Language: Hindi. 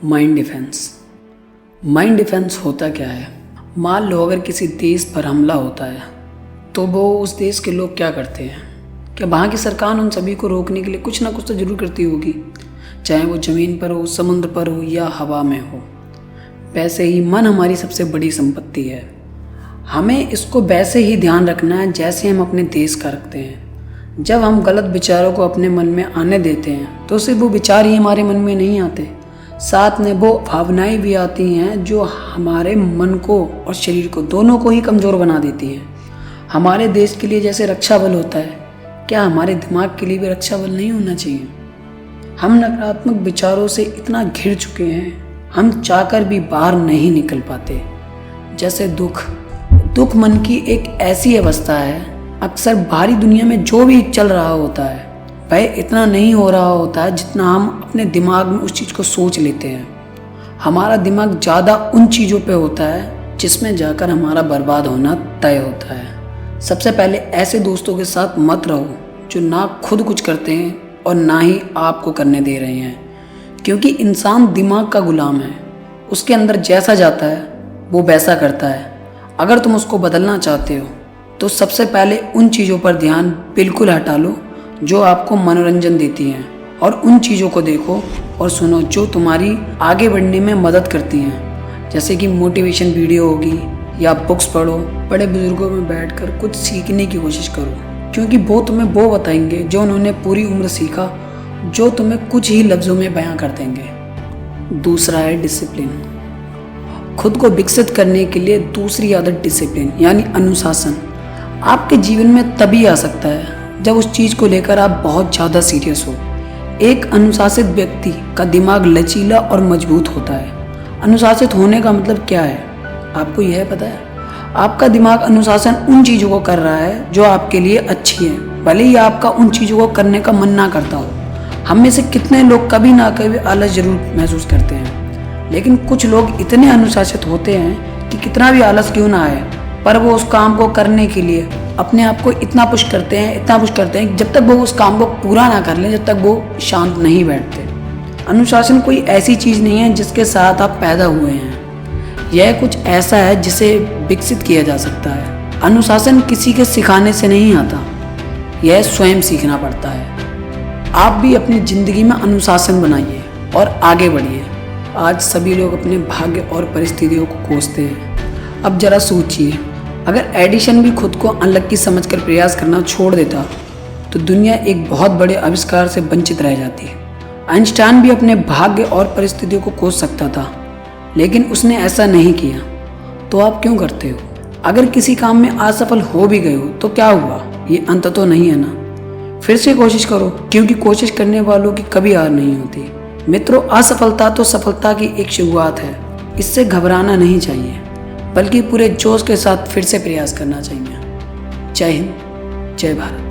Mind defence. माइंड डिफेंस होता क्या है? मान लो अगर किसी देश पर हमला होता है तो वो उस देश के लोग क्या करते हैं? क्या वहाँ की सरकार उन सभी को रोकने के लिए कुछ ना कुछ तो ज़रूर करती होगी, चाहे वो ज़मीन पर हो, समुद्र पर हो या हवा में हो। वैसे ही मन हमारी सबसे बड़ी संपत्ति है। हमें इसको वैसे ही ध्यान रखना है जैसे हम अपने देश का रखते हैं। जब हम गलत विचारों को अपने मन में आने देते हैं तो सिर्फ वो विचार ही हमारे मन में नहीं आते, साथ में वो भावनाएं भी आती हैं जो हमारे मन को और शरीर को दोनों को ही कमज़ोर बना देती हैं। हमारे देश के लिए जैसे रक्षा बल होता है, क्या हमारे दिमाग के लिए भी रक्षा बल नहीं होना चाहिए? हम नकारात्मक विचारों से इतना घिर चुके हैं, हम चाहकर भी बाहर नहीं निकल पाते। जैसे दुख मन की एक ऐसी अवस्था है, अक्सर बाहरी दुनिया में जो भी चल रहा होता है वह इतना नहीं हो रहा होता है जितना हम अपने दिमाग में उस चीज़ को सोच लेते हैं। हमारा दिमाग ज़्यादा उन चीज़ों पे होता है जिसमें जाकर हमारा बर्बाद होना तय होता है। सबसे पहले ऐसे दोस्तों के साथ मत रहो जो ना खुद कुछ करते हैं और ना ही आपको करने दे रहे हैं, क्योंकि इंसान दिमाग का गुलाम है। उसके अंदर जैसा जाता है वो वैसा करता है। अगर तुम उसको बदलना चाहते हो तो सबसे पहले उन चीज़ों पर ध्यान बिल्कुल हटा लो जो आपको मनोरंजन देती हैं, और उन चीज़ों को देखो और सुनो जो तुम्हारी आगे बढ़ने में मदद करती हैं। जैसे कि मोटिवेशन वीडियो होगी या बुक्स पढ़ो, बड़े बुजुर्गों में बैठकर कुछ सीखने की कोशिश करो, क्योंकि वो तुम्हें वो बताएंगे जो उन्होंने पूरी उम्र सीखा, जो तुम्हें कुछ ही लफ्ज़ों में बयां कर देंगे। दूसरा है डिसिप्लिन। खुद को विकसित करने के लिए दूसरी आदत डिसिप्लिन यानी अनुशासन आपके जीवन में तभी आ सकता है जब उस चीज़ को लेकर आप बहुत ज़्यादा सीरियस हो। एक अनुशासित व्यक्ति का दिमाग लचीला और मजबूत होता है। अनुशासित होने का मतलब क्या है आपको यह पता है? आपका दिमाग अनुशासन उन चीज़ों को कर रहा है जो आपके लिए अच्छी है, भले ही आपका उन चीज़ों को करने का मन ना करता हो। हम में से कितने लोग कभी ना कभी आलस जरूर महसूस करते हैं, लेकिन कुछ लोग इतने अनुशासित होते हैं कि कितना भी आलस क्यों ना आए पर वो उस काम को करने के लिए अपने आप को इतना पुश करते हैं जब तक वो उस काम को पूरा ना कर लें, जब तक वो शांत नहीं बैठते। अनुशासन कोई ऐसी चीज़ नहीं है जिसके साथ आप पैदा हुए हैं, यह कुछ ऐसा है जिसे विकसित किया जा सकता है। अनुशासन किसी के सिखाने से नहीं आता, यह स्वयं सीखना पड़ता है। आप भी अपनी ज़िंदगी में अनुशासन बनाइए और आगे बढ़िए। आज सभी लोग अपने भाग्य और परिस्थितियों को कोसते हैं। अब जरा सोचिए, अगर एडिशन भी खुद को अनलक्की समझकर प्रयास करना छोड़ देता तो दुनिया एक बहुत बड़े आविष्कार से वंचित रह जाती। आइंस्टाइन भी अपने भाग्य और परिस्थितियों को कोस सकता था, लेकिन उसने ऐसा नहीं किया। तो आप क्यों करते हो? अगर किसी काम में असफल हो भी गए हो तो क्या हुआ, ये अंत तो नहीं है ना। फिर से कोशिश करो, क्योंकि कोशिश करने वालों की कभी हार नहीं होती। मित्रों, असफलता तो सफलता की एक शुरुआत है। इससे घबराना नहीं चाहिए, बल्कि पूरे जोश के साथ फिर से प्रयास करना चाहिए। जय हिंद, जय भारत।